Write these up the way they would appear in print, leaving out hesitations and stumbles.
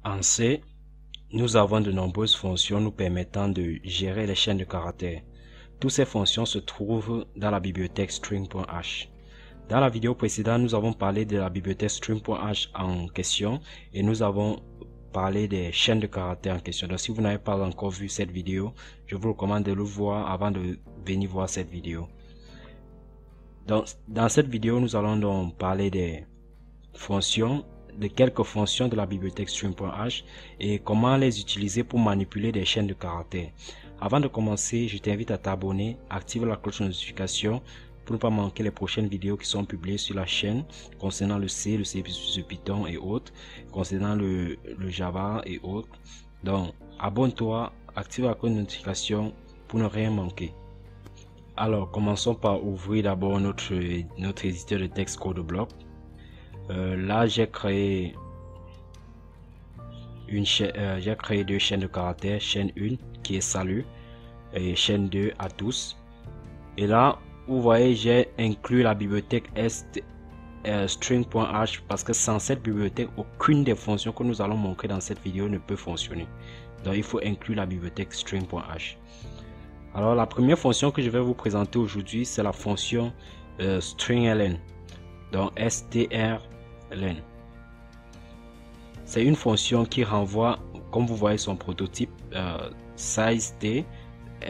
En C, nous avons de nombreuses fonctions nous permettant de gérer les chaînes de caractères. Toutes ces fonctions se trouvent dans la bibliothèque string.h. Dans la vidéo précédente, nous avons parlé de la bibliothèque string.h en question et nous avons parlé des chaînes de caractères en question. Donc si vous n'avez pas encore vu cette vidéo, je vous recommande de le voir avant de venir voir cette vidéo. Dans cette vidéo, nous allons donc parler des fonctions, de quelques fonctions de la bibliothèque string.h et comment les utiliser pour manipuler des chaînes de caractères. Avant de commencer, je t'invite à t'abonner, activer la cloche de notification pour ne pas manquer les prochaines vidéos qui sont publiées sur la chaîne concernant le C, le C++, le Python et autres, concernant le Java et autres. Donc, abonne-toi, active la cloche de notification pour ne rien manquer. Alors, commençons par ouvrir d'abord notre éditeur de texte CodeBlock. Là, j'ai créé deux chaînes de caractères, chaîne 1 qui est salut et chaîne 2 à tous. Et là, vous voyez, j'ai inclus la bibliothèque string.h parce que sans cette bibliothèque, aucune des fonctions que nous allons montrer dans cette vidéo ne peut fonctionner. Donc, il faut inclure la bibliothèque string.h. Alors, la première fonction que je vais vous présenter aujourd'hui, c'est la fonction stringln. Donc, strlen. C'est une fonction qui renvoie, comme vous voyez son prototype, size t,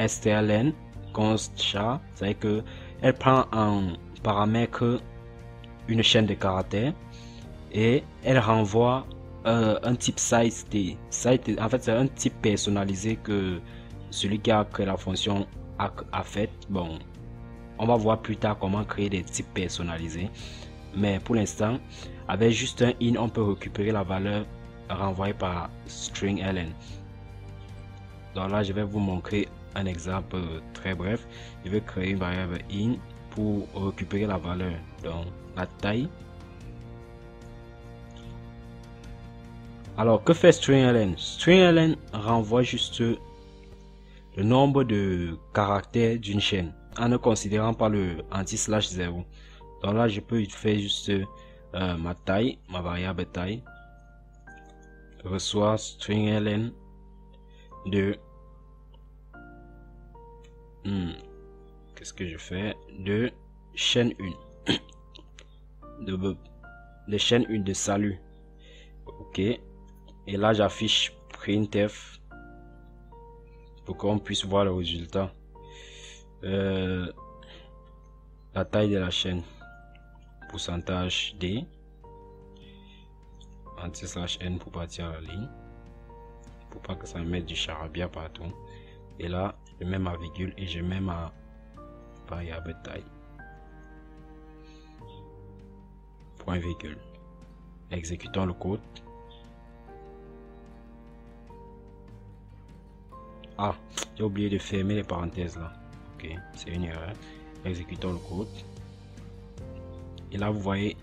strlen, const char, c'est-à-dire que elle prend en paramètre une chaîne de caractères et elle renvoie un type size t. En fait, c'est un type personnalisé que celui qui a créé la fonction a fait. Bon, on va voir plus tard comment créer des types personnalisés, mais pour l'instant, avec juste un in, on peut récupérer la valeur renvoyée par stringln. Donc là, je vais vous montrer un exemple très bref. Je vais créer une variable in pour récupérer la valeur, donc la taille. Alors, que fait stringln? Stringln renvoie juste le nombre de caractères d'une chaîne en ne considérant pas le anti/0. Donc là, je peux faire juste ma taille, ma variable taille reçoit stringln de qu'est-ce que je fais de chaîne 1 de chaîne 1 de salut. Ok, et là j'affiche printf pour qu'on puisse voir le résultat. La taille de la chaîne, pourcentage d anti/n pour partir à la ligne pour pas que ça me mette du charabia partout. Et là je mets ma virgule et je mets ma variable taille, point virgule. Exécutons le code. Ah, j'ai oublié de fermer les parenthèses là. Ok, c'est une erreur. Exécutons le code. Et là, vous voyez,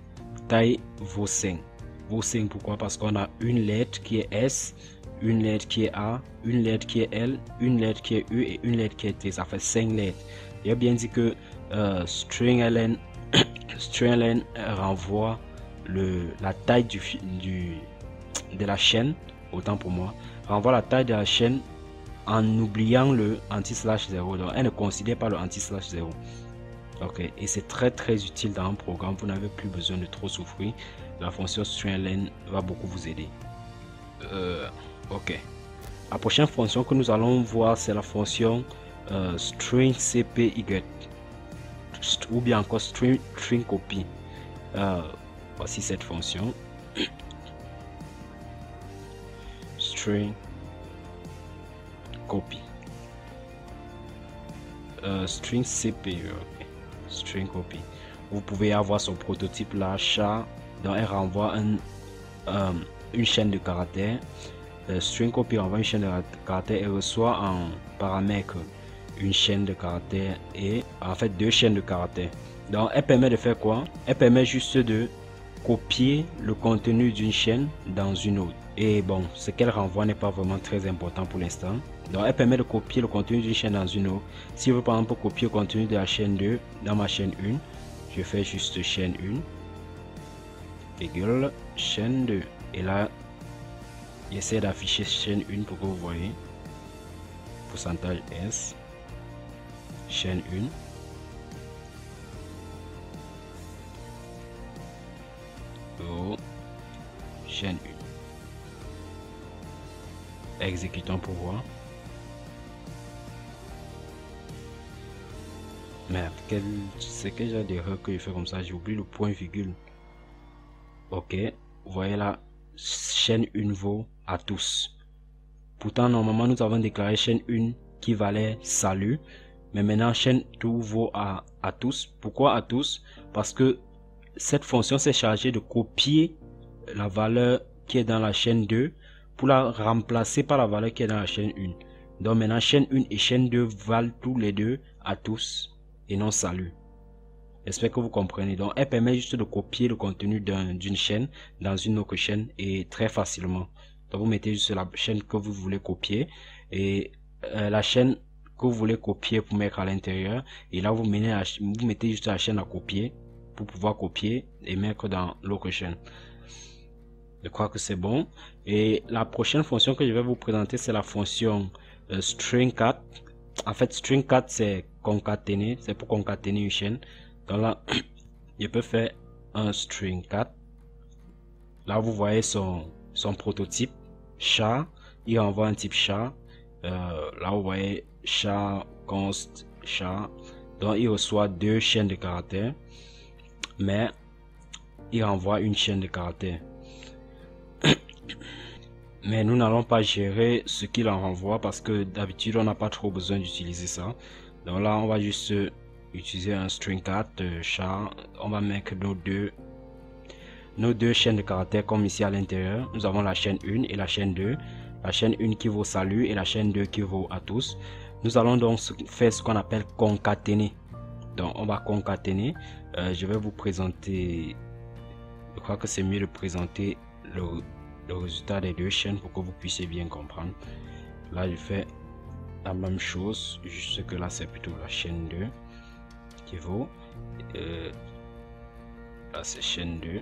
taille vaut 5. Vaut 5, pourquoi? Parce qu'on a une lettre qui est S, une lettre qui est A, une lettre qui est L, une lettre qui est U et une lettre qui est T. Ça fait 5 lettres. J'ai bien dit que stringln renvoie la taille de la chaîne, autant pour moi, renvoie la taille de la chaîne en oubliant le anti/0. Donc elle ne considère pas le anti/0. Ok, et c'est très utile dans un programme. Vous n'avez plus besoin de trop souffrir. La fonction stringln va beaucoup vous aider. Ok, la prochaine fonction que nous allons voir, c'est la fonction stringcpy ou bien encore stringcopy. Voici cette fonction string copy, string cp, okay. String copy. Vous pouvez avoir son prototype là, char, donc elle renvoie une chaîne de caractères. String copy renvoie une chaîne de caractères et reçoit en paramètre une chaîne de caractères et en fait deux chaînes de caractères. Donc elle permet de faire quoi? Elle permet juste de copier le contenu d'une chaîne dans une autre. Et bon, ce qu'elle renvoie n'est pas vraiment très important pour l'instant. Donc elle permet de copier le contenu d'une chaîne dans une autre. Si je veux par exemple copier le contenu de la chaîne 2 dans ma chaîne 1, je fais juste chaîne 1 égale chaîne 2. Et là J'essaie d'afficher chaîne 1 pour que vous voyez. Pourcentage S. Chaîne 1. Chaîne 1. Exécutons pour voir. Merde, c'est quel genre d'erreur que je fais comme ça? J'ai oublié le point virgule. Ok, vous voyez là, chaîne 1 vaut à tous. Pourtant, normalement, nous avons déclaré chaîne 1 qui valait salut. Mais maintenant, chaîne 2 vaut à tous. Pourquoi à tous? Parce que cette fonction s'est chargée de copier la valeur qui est dans la chaîne 2 pour la remplacer par la valeur qui est dans la chaîne 1. Donc maintenant, chaîne 1 et chaîne 2 valent tous les deux à tous et non salut. J'espère que vous comprenez. Donc elle permet juste de copier le contenu d'une chaîne dans une autre chaîne et très facilement. Donc vous mettez juste la chaîne que vous voulez copier et la chaîne que vous voulez copier pour mettre à l'intérieur, et là vous mettez juste la chaîne à copier pour pouvoir copier et mettre dans l'autre chaîne. Je crois que c'est bon. Et la prochaine fonction que je vais vous présenter, c'est la fonction string4. En fait, string4 c'est concaténer, c'est pour concaténer une chaîne. Donc là, je peux faire un string4. Là vous voyez son prototype char, il renvoie un type char. Là vous voyez char const char, donc il reçoit deux chaînes de caractères, mais il renvoie une chaîne de caractères. Mais nous n'allons pas gérer ce qu'il en renvoie parce que d'habitude on n'a pas trop besoin d'utiliser ça. Donc là on va juste utiliser un string4 char. On va mettre nos deux chaînes de caractères comme ici à l'intérieur. Nous avons la chaîne 1 et la chaîne 2. La chaîne 1 qui vaut salut et la chaîne 2 qui vaut à tous. Nous allons donc faire ce qu'on appelle concaténer. Donc on va concaténer. Je vais vous présenter, je crois que c'est mieux de présenter le résultat des deux chaînes pour que vous puissiez bien comprendre. Là je fais la même chose, juste que là c'est plutôt la chaîne 2 qui vaut. Là c'est chaîne 2.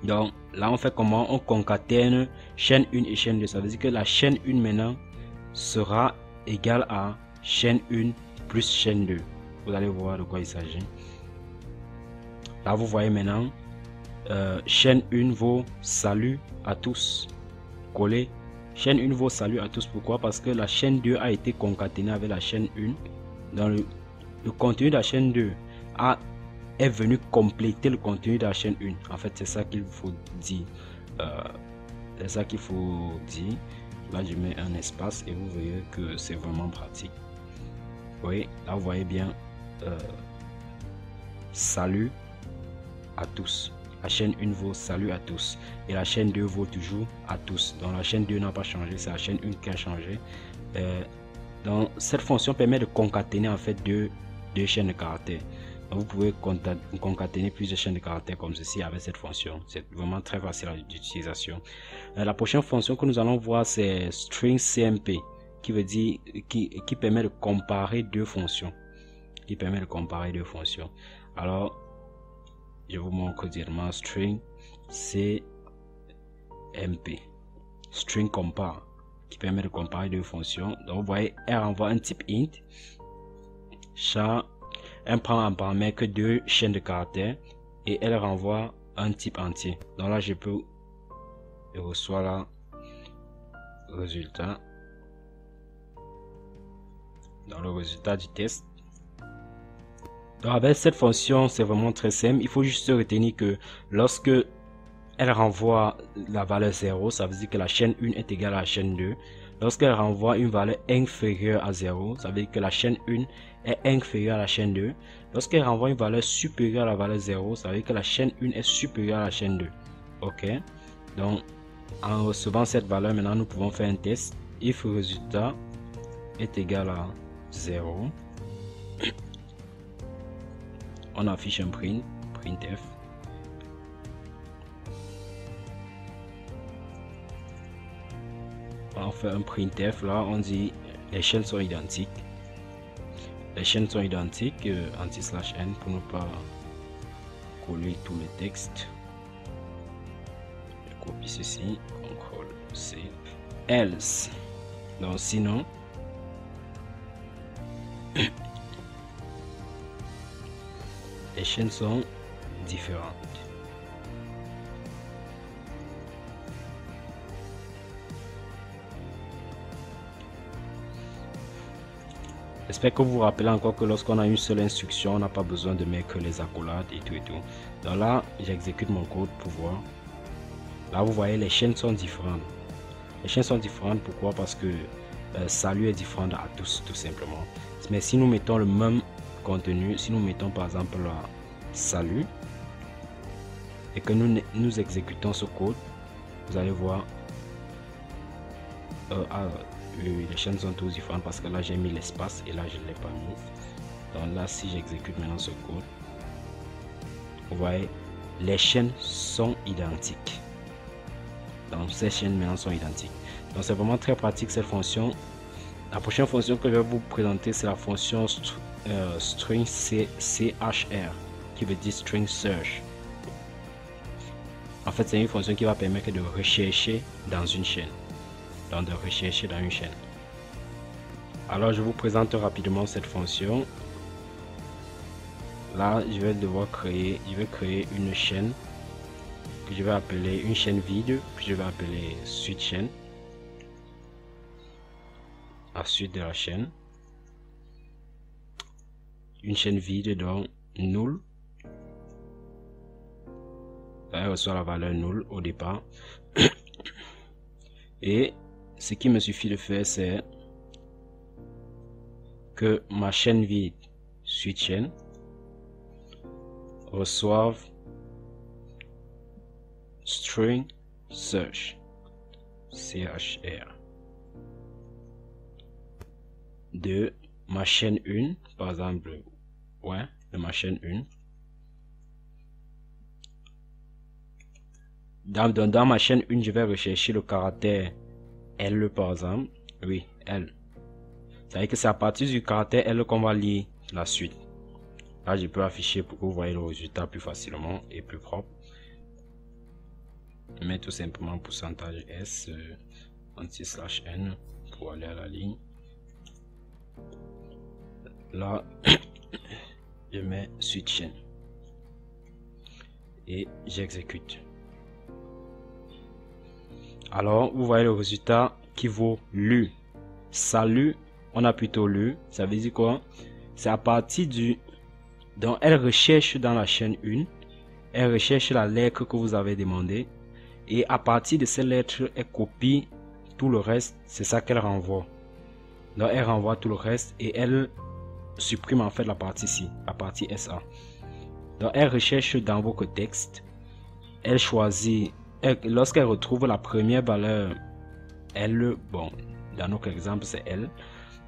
Donc là on fait comment? On concatène chaîne 1 et chaîne 2. Ça veut dire que la chaîne 1 maintenant sera égale à chaîne 1 plus chaîne 2. Vous allez voir de quoi il s'agit. Là vous voyez maintenant chaîne 1 vaut salut à tous. Coller. Chaîne 1 vaut salut à tous. Pourquoi? Parce que la chaîne 2 a été concaténée avec la chaîne 1. Dans le contenu de la chaîne 2 est venu compléter le contenu de la chaîne 1. En fait, c'est ça qu'il faut dire. C'est ça qu'il faut dire. Là, je mets un espace et vous voyez que c'est vraiment pratique. Vous voyez, là, vous voyez bien salut à tous. La chaîne 1 vaut salut à tous. Et la chaîne 2 vaut toujours à tous. Donc, la chaîne 2 n'a pas changé. C'est la chaîne 1 qui a changé. Donc, cette fonction permet de concaténer en fait deux chaînes de caractères. Donc, vous pouvez concaténer plusieurs chaînes de caractères comme ceci avec cette fonction. C'est vraiment très facile d'utilisation. La prochaine fonction que nous allons voir, c'est string CMP, qui veut dire qui permet de comparer deux fonctions. Alors, je vous montre directement string CMP, string compare, qui permet de comparer deux fonctions. Donc, vous voyez, elle renvoie un type int, char. Elle prend en paramètre que deux chaînes de caractères et elle renvoie un type entier. Donc là, je reçois là résultat. Dans le résultat du test. Donc avec cette fonction, c'est vraiment très simple. Il faut juste retenir que lorsque elle renvoie la valeur 0, ça veut dire que la chaîne 1 est égale à la chaîne 2. Lorsqu'elle renvoie une valeur inférieure à 0, ça veut dire que la chaîne 1 est inférieure à la chaîne 2. Lorsqu'elle renvoie une valeur supérieure à la valeur 0, ça veut dire que la chaîne 1 est supérieure à la chaîne 2. Ok. Donc, en recevant cette valeur, maintenant, nous pouvons faire un test. If résultat est égal à 0, on affiche un printf. On fait un printf, là on dit les chaînes sont identiques. Les chaînes sont identiques, anti/n pour ne pas coller tous les textes. Je puis ceci, CTRL C, else. Donc sinon, les chaînes sont différentes. J'espère que vous vous rappelez encore que lorsqu'on a une seule instruction, on n'a pas besoin de mettre les accolades et tout et tout. Donc là, j'exécute mon code pour voir. Là, vous voyez, les chaînes sont différentes. Les chaînes sont différentes, pourquoi? Parce que salut est différent à tous, tout simplement. Mais si nous mettons le même contenu, si nous mettons par exemple là, salut, et que nous exécutons ce code, vous allez voir, les chaînes sont tous différentes parce que là j'ai mis l'espace et là je ne l'ai pas mis. Donc là, si j'exécute maintenant ce code, vous voyez, les chaînes sont identiques. Donc ces chaînes maintenant sont identiques. Donc c'est vraiment très pratique cette fonction. La prochaine fonction que je vais vous présenter, c'est la fonction string CHR, qui veut dire string search. En fait, c'est une fonction qui va permettre de rechercher dans une chaîne. Donc de rechercher dans une chaîne. Alors je vous présente rapidement cette fonction. Là, je vais devoir créer une chaîne que je vais appeler une chaîne vide, puis je vais appeler suite chaîne. À suite de la chaîne, une chaîne vide donc null. Elle reçoit la valeur null au départ. Et ce qui me suffit de faire, c'est que ma chaîne vide suite chaîne reçoive string search CHR de ma chaîne 1, par exemple, ouais, de ma chaîne 1. Dans ma chaîne 1, je vais rechercher le caractère L, par exemple. Oui, L. Ça veut dire que c'est à partir du caractère L qu'on va lire la suite. Là, je peux afficher pour que vous voyez le résultat plus facilement et plus propre. Je mets tout simplement pourcentage S anti/n pour aller à la ligne. Là, je mets suite chaîne et j'exécute. Alors, vous voyez le résultat qui vaut lu. Salut, on a plutôt lu. Ça veut dire quoi? C'est à partir du... Donc, elle recherche dans la chaîne 1. Elle recherche la lettre que vous avez demandé. Et à partir de cette lettre, elle copie tout le reste. C'est ça qu'elle renvoie. Donc, elle renvoie tout le reste et elle supprime en fait la partie ici, la partie SA. Donc, elle recherche dans votre texte. Elle choisit... Lorsqu'elle retrouve la première valeur L, bon, dans notre exemple c'est L.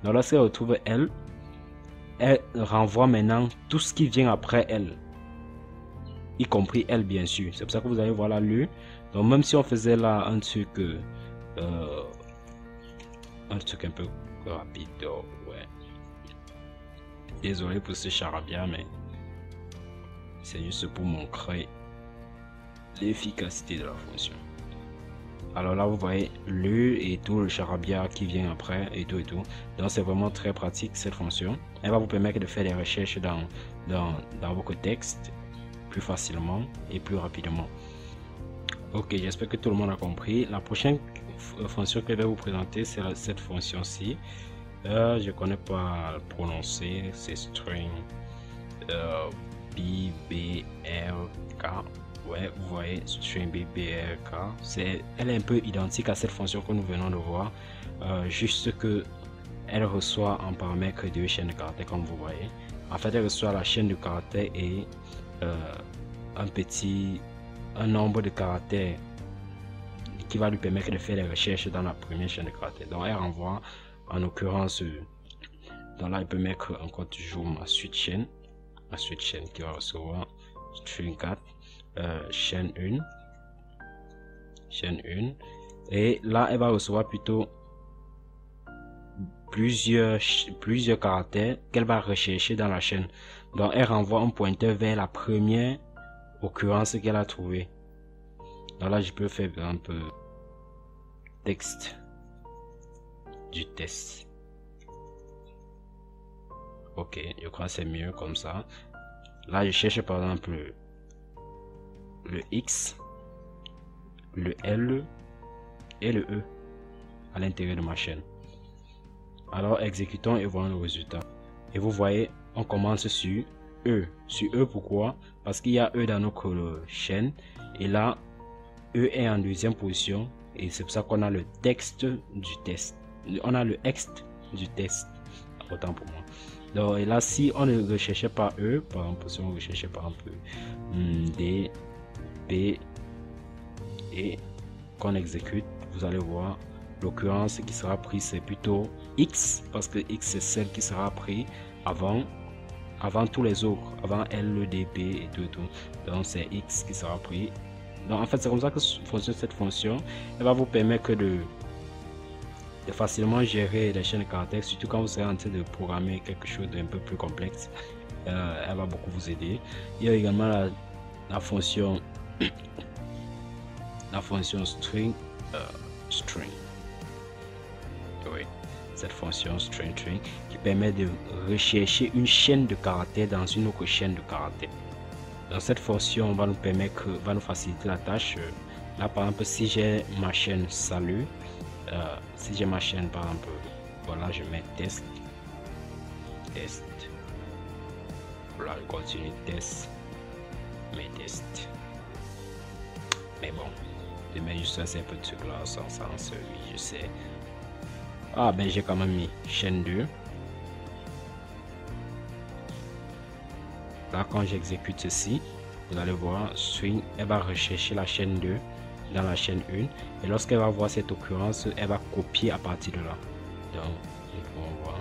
Donc lorsqu'elle retrouve L, elle renvoie maintenant tout ce qui vient après L, y compris L bien sûr. C'est pour ça que vous allez voir là le. Donc même si on faisait là un truc un peu rapide, ouais. Désolé pour ce charabia, mais c'est juste pour montrer l'efficacité de la fonction. Alors là vous voyez le et tout le charabia qui vient après et tout. Donc c'est vraiment très pratique cette fonction. Elle va vous permettre de faire des recherches dans votre texte plus facilement et plus rapidement. Ok, j'espère que tout le monde a compris. La prochaine fonction que je vais vous présenter, c'est cette fonction-ci. Je connais pas le prononcer, c'est string BBRK. Ouais, vous voyez, string BBRK, elle est un peu identique à cette fonction que nous venons de voir, juste que elle reçoit en paramètre deux chaînes de caractères comme vous voyez. En fait, elle reçoit la chaîne de caractères et un nombre de caractères qui va lui permettre de faire les recherches dans la première chaîne de caractères. Donc elle renvoie en l'occurrence, donc là elle peut mettre encore toujours ma suite chaîne qui va recevoir string 4. Chaîne 1 et là elle va recevoir plutôt plusieurs caractères qu'elle va rechercher dans la chaîne. Donc elle renvoie un pointeur vers la première occurrence qu'elle a trouvée. Donc là, je peux faire un peu texte du test. Ok, je crois que c'est mieux comme ça. Là, je cherche par exemple le X, le L et le E à l'intérieur de ma chaîne. Alors, exécutons et voyons le résultat. Et vous voyez, on commence sur E. Sur E, pourquoi? Parce qu'il y a E dans notre chaîne. Et là, E est en deuxième position. Et c'est pour ça qu'on a le texte du test. On a le texte du test. Autant pour moi. Donc, et là, si on ne recherchait pas E, par exemple, si on recherchait par exemple D, P, et qu'on exécute, vous allez voir l'occurrence qui sera prise, c'est plutôt X, parce que X c'est celle qui sera prise avant tous les autres, avant L, D, P et tout. Donc, c'est X qui sera pris. Donc, en fait, c'est comme ça que fonctionne cette fonction. Elle va vous permettre de facilement gérer les chaînes de caractères, surtout quand vous serez en train de programmer quelque chose d'un peu plus complexe. Elle va beaucoup vous aider. Il y a également la fonction string. Oui, cette fonction string qui permet de rechercher une chaîne de caractères dans une autre chaîne de caractères. Donc cette fonction va nous faciliter la tâche. Là par exemple, si j'ai ma chaîne salut, si j'ai ma chaîne par exemple, voilà, je mets test, voilà, je continue test, mes tests. Mais bon, je mets juste ces petits trucs là sans sens, oui, je sais. Ah ben j'ai quand même mis chaîne 2. Là quand j'exécute ceci, vous allez voir string, elle va rechercher la chaîne 2 dans la chaîne 1 et lorsqu'elle va voir cette occurrence, elle va copier à partir de là. Donc on voit,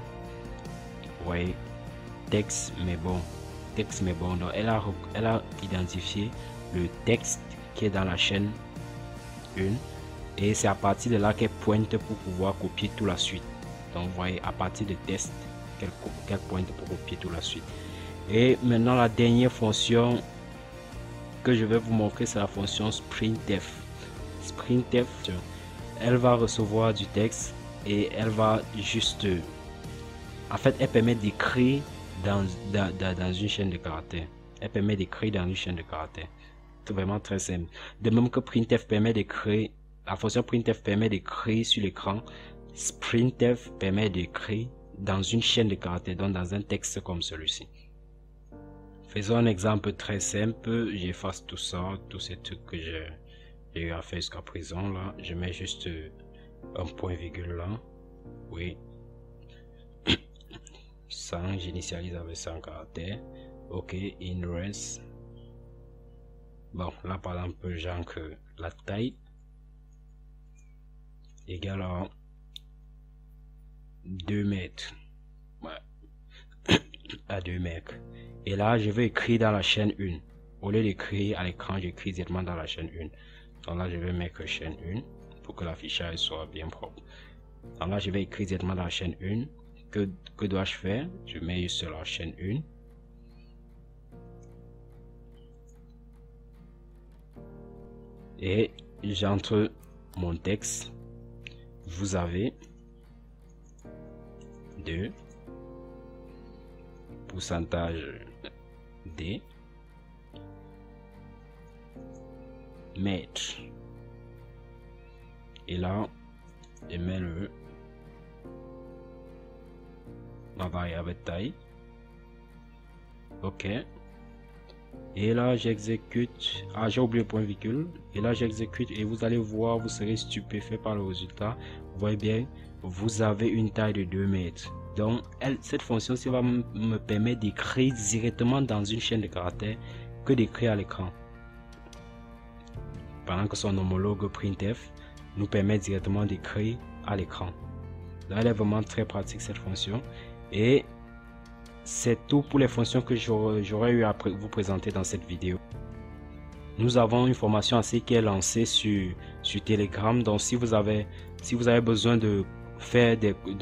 vous voyez, texte mais bon. Donc elle a identifié le texte qui est dans la chaîne 1 et c'est à partir de là qu'elle pointe pour pouvoir copier toute la suite. Donc vous voyez, à partir de test qu'elle pointe pour copier toute la suite. Et maintenant la dernière fonction que je vais vous montrer, c'est la fonction sprintf. Elle va recevoir du texte et elle va juste, en fait elle permet d'écrire dans une chaîne de caractères. C'est vraiment très simple. De même que printf permet d'écrire, la fonction printf permet d'écrire sur l'écran, sprintf permet d'écrire dans une chaîne de caractères, donc dans un texte comme celui-ci. Faisons un exemple très simple. J'efface tout ça, tous ces trucs que j'ai eu à faire jusqu'à présent. Là, je mets juste un point virgule là. Oui. 100, j'initialise avec 100 caractères. Ok, in res. Bon, là par exemple, j'ancre la taille égale à 2 mètres. Ouais. À 2 mètres. Et là, je vais écrire dans la chaîne 1. Au lieu d'écrire à l'écran, j'écris directement dans la chaîne 1. Donc là, je vais mettre chaîne 1 pour que l'affichage soit bien propre. Donc là, je vais écrire directement dans la chaîne 1. Que dois-je faire? Je mets sur la chaîne 1. Et j'entre mon texte. Vous avez 2 pourcentage D mètres. Et là, je mets ma variable taille. Ok. Et là, j'exécute. Ah, j'ai oublié le point virgule. Et là, j'exécute et vous allez voir, vous serez stupéfait par le résultat. Vous voyez bien, vous avez une taille de 2 mètres. Donc, cette fonction-ci va me permettre d'écrire directement dans une chaîne de caractères que d'écrire à l'écran. Pendant que son homologue printf nous permet directement d'écrire à l'écran. Là, elle est vraiment très pratique cette fonction. Et c'est tout pour les fonctions que j'aurais eu à vous présenter dans cette vidéo. Nous avons une formation assez qui est lancée sur Telegram. Donc si vous avez besoin de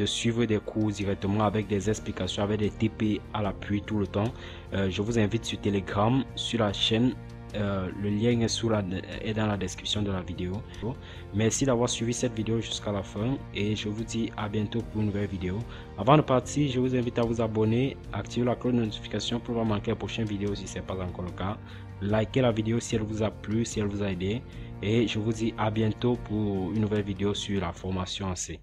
suivre des cours directement avec des explications, avec des TP à l'appui tout le temps, je vous invite sur Telegram, sur la chaîne Le lien est dans la description de la vidéo. Merci d'avoir suivi cette vidéo jusqu'à la fin et je vous dis à bientôt pour une nouvelle vidéo. Avant de partir, je vous invite à vous abonner, activer la cloche de notification pour ne pas manquer la prochaine vidéo si ce n'est pas encore le cas. Likez la vidéo si elle vous a plu, si elle vous a aidé. Et je vous dis à bientôt pour une nouvelle vidéo sur la formation en C.